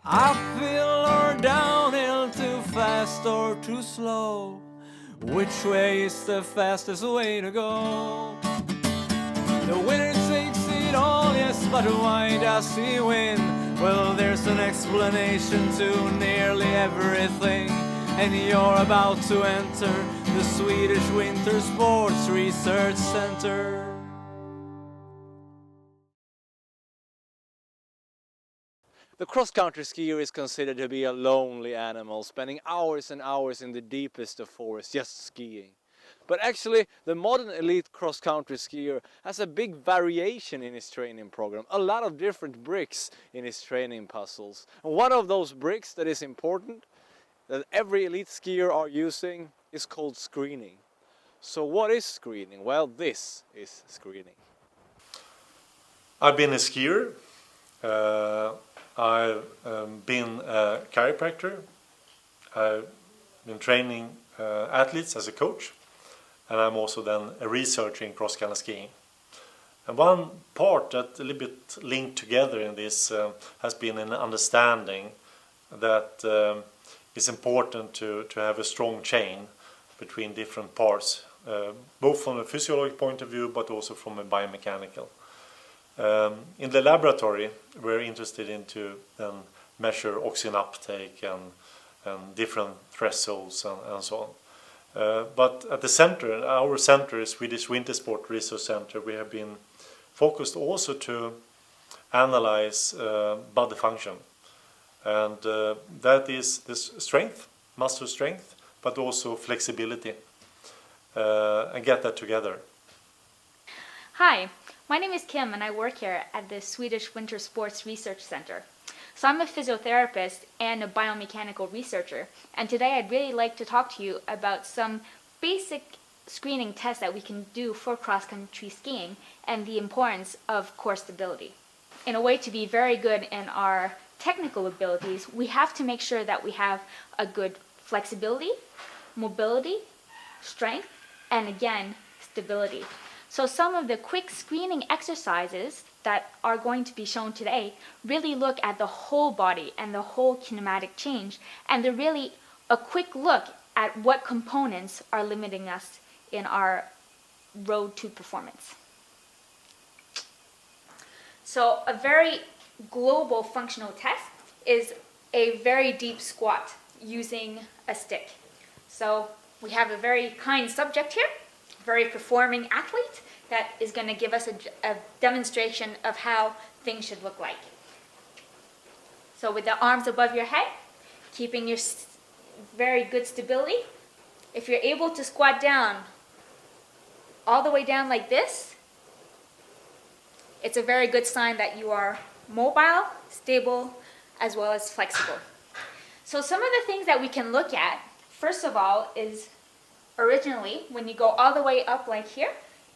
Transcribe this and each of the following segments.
Uphill or downhill, too fast or too slow? Which way is the fastest way to go? The winner takes it all, yes, but why does he win? Well, there's an explanation to nearly everything, and you're about to enter the Swedish Winter Sports Research Center. The cross-country skier is considered to be a lonely animal, spending hours and hours in the deepest of forests just skiing. But actually, the modern elite cross-country skier has a big variation in his training program, a lot of different bricks in his training puzzles. And one of those bricks that is important, that every elite skier are using, is called screening. So what is screening? Well, this is screening. I've been a skier. I've been a chiropractor. I've been training athletes as a coach, and I'm also then a researcher in cross-country skiing. And one part that a little bit linked together in this has been an understanding that it's important to have a strong chain between different parts, both from a physiological point of view, but also from a biomechanical. In the laboratory, we're interested in to measure oxygen uptake and different thresholds and so on. But at the center, our center, Swedish Winter Sport Research Center, we have been focused also to analyze body function. And that is this strength, muscle strength, but also flexibility, and get that together. Hi. My name is Kim and I work here at the Swedish Winter Sports Research Center. So I'm a physiotherapist and a biomechanical researcher, and today I'd really like to talk to you about some basic screening tests that we can do for cross-country skiing and the importance of core stability. In a way to be very good in our technical abilities, we have to make sure that we have a good flexibility, mobility, strength, and again, stability. So some of the quick screening exercises that are going to be shown today really look at the whole body and the whole kinematic change, and they're really a quick look at what components are limiting us in our road to performance. So a very global functional test is a very deep squat using a stick. So we have a very kind subject here, very performing athlete that is going to give us a demonstration of how things should look like. So with the arms above your head, keeping your very good stability. If you're able to squat down all the way down like this, it's a very good sign that you are mobile, stable, as well as flexible. So some of the things that we can look at, first of all, is originally, when you go all the way up like here,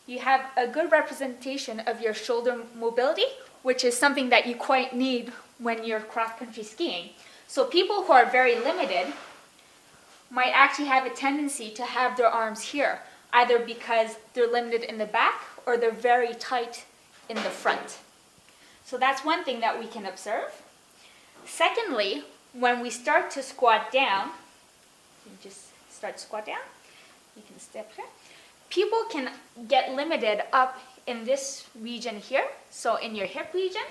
you have a good representation of your shoulder mobility, which is something that you quite need when you're cross-country skiing. So people who are very limited might actually have a tendency to have their arms here, either because they're limited in the back or they're very tight in the front. So that's one thing that we can observe. Secondly, when we start to squat down, you just start to squat down, you can step here. People can get limited up in this region here, so in your hip region,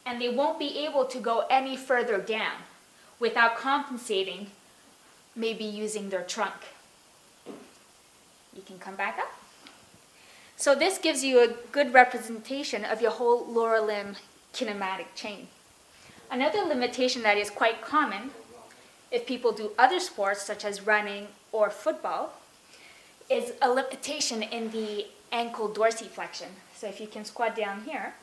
and they won't be able to go any further down without compensating, maybe using their trunk. You can come back up. So this gives you a good representation of your whole lower limb kinematic chain. Another limitation that is quite common if people do other sports such as running or football is a limitation in the ankle dorsiflexion. So if you can squat down here,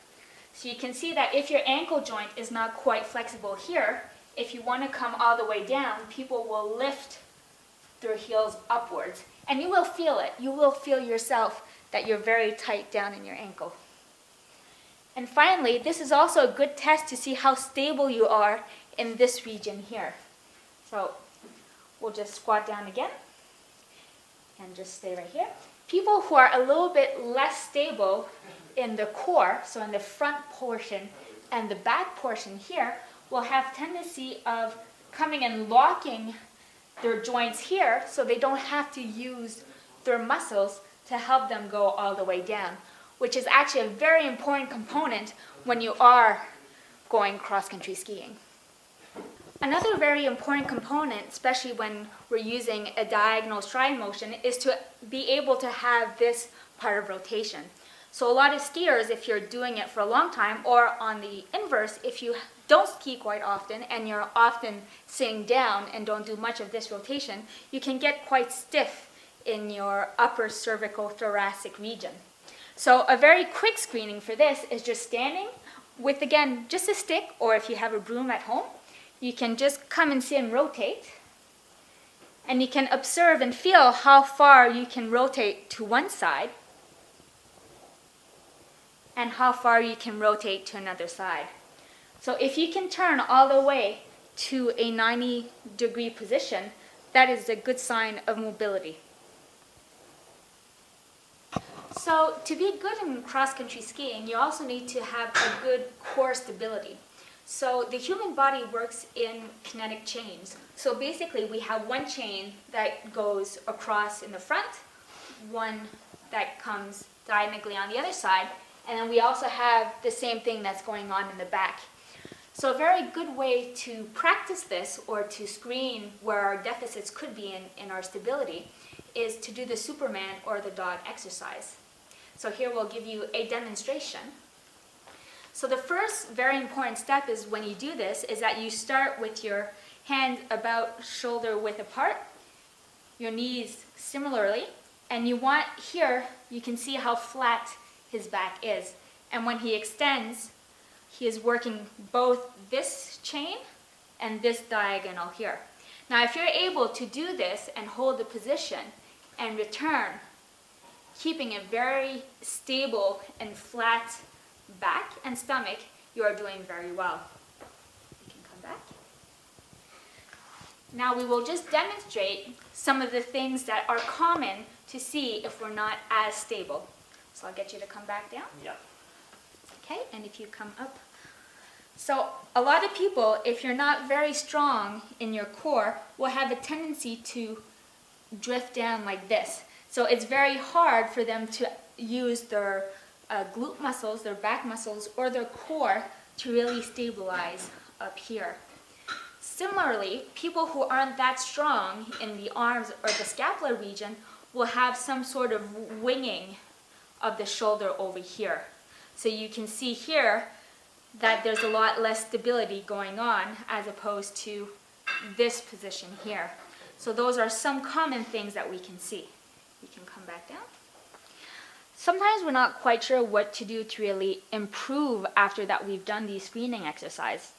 so you can see that if your ankle joint is not quite flexible here, if you want to come all the way down, people will lift their heels upwards. And you will feel it. You will feel yourself that you're very tight down in your ankle. And finally, this is also a good test to see how stable you are in this region here. So we'll just squat down again and just stay right here. People who are a little bit less stable in the core, so in the front portion and the back portion here, will have tendency of coming and locking their joints here so they don't have to use their muscles to help them go all the way down, which is actually a very important component when you are going cross-country skiing. Another very important component, especially when we're using a diagonal stride motion, is to be able to have this part of rotation. So a lot of skiers, if you're doing it for a long time, or on the inverse, if you don't ski quite often and you're often sitting down and don't do much of this rotation, you can get quite stiff in your upper cervical thoracic region. So a very quick screening for this is just standing with, again, just a stick, or if you have a broom at home, you can just come and sit and rotate. And you can observe and feel how far you can rotate to one side and how far you can rotate to another side. So if you can turn all the way to a 90-degree position, that is a good sign of mobility. So to be good in cross-country skiing, you also need to have a good core stability. So the human body works in kinetic chains. So basically we have one chain that goes across in the front, one that comes diagonally on the other side, and then we also have the same thing that's going on in the back. So a very good way to practice this, or to screen where our deficits could be in our stability, is to do the Superman or the dog exercise. So here we'll give you a demonstration. So the first very important step is, when you do this, is that you start with your hands about shoulder width apart, your knees similarly, and you want here, you can see how flat his back is. And when he extends, he is working both this chain and this diagonal here. Now if you're able to do this and hold the position and return, keeping a very stable and flat back and stomach, you are doing very well. You can come back. Now we will just demonstrate some of the things that are common to see if we're not as stable. So I'll get you to come back down. Yeah. Okay, and if you come up. So a lot of people, if you're not very strong in your core, will have a tendency to drift down like this. So it's very hard for them to use their glute muscles, their back muscles, or their core to really stabilize up here. Similarly, people who aren't that strong in the arms or the scapular region will have some sort of winging of the shoulder over here. So you can see here that there's a lot less stability going on as opposed to this position here. So those are some common things that we can see. You can come back down. Sometimes we're not quite sure what to do to really improve after that we've done these screening exercises.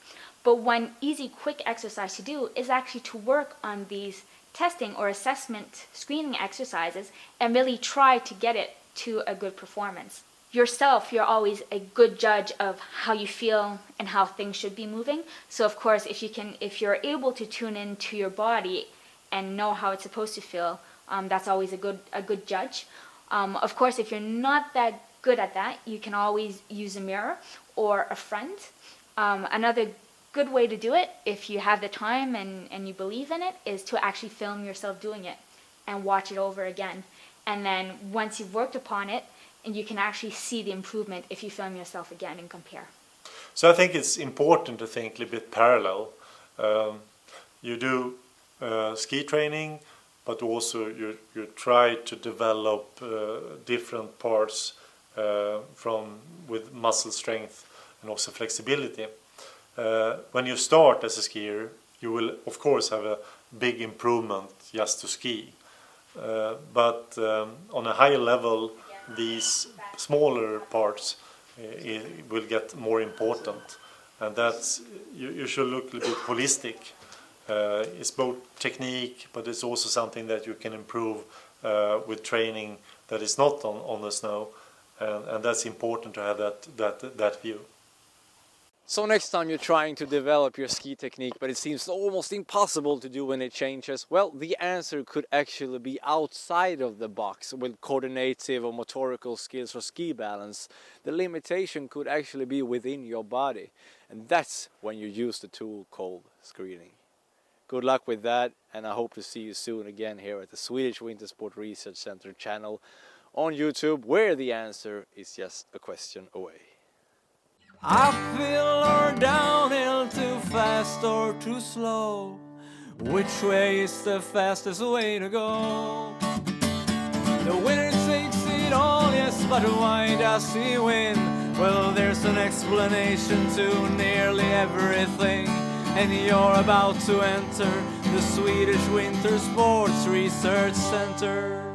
But one easy, quick exercise to do is actually to work on these testing or assessment screening exercises and really try to get it to a good performance. Yourself, you're always a good judge of how you feel and how things should be moving. So of course, if you're able to tune into your body and know how it's supposed to feel, that's always a good judge. Of course, if you're not that good at that, you can always use a mirror or a friend. Another good way to do it, if you have the time and you believe in it, is to actually film yourself doing it and watch it over again. And then once you've worked upon it, and you can actually see the improvement if you film yourself again and compare. So I think it's important to think a little bit parallel. You do ski training, but also you try to develop different parts with muscle strength and also flexibility. When you start as a skier, you will of course have a big improvement just to ski. But on a higher level, these smaller parts will get more important, and that's you should look a little bit holistic. It's both technique, but it's also something that you can improve with training that is not on the snow, and that's important to have that view. So next time you're trying to develop your ski technique, but it seems almost impossible to do any changes, well, the answer could actually be outside of the box with coordinative or motorical skills or ski balance. The limitation could actually be within your body, and that's when you use the tool called screening. Good luck with that, and I hope to see you soon again here at the Swedish Winter Sport Research Center channel on YouTube, where the answer is just a question away. Uphill or downhill, too fast or too slow? Which way is the fastest way to go? The winner takes it all, yes, but why does he win? Well, there's an explanation to nearly everything, and you're about to enter the Swedish Winter Sports Research Center.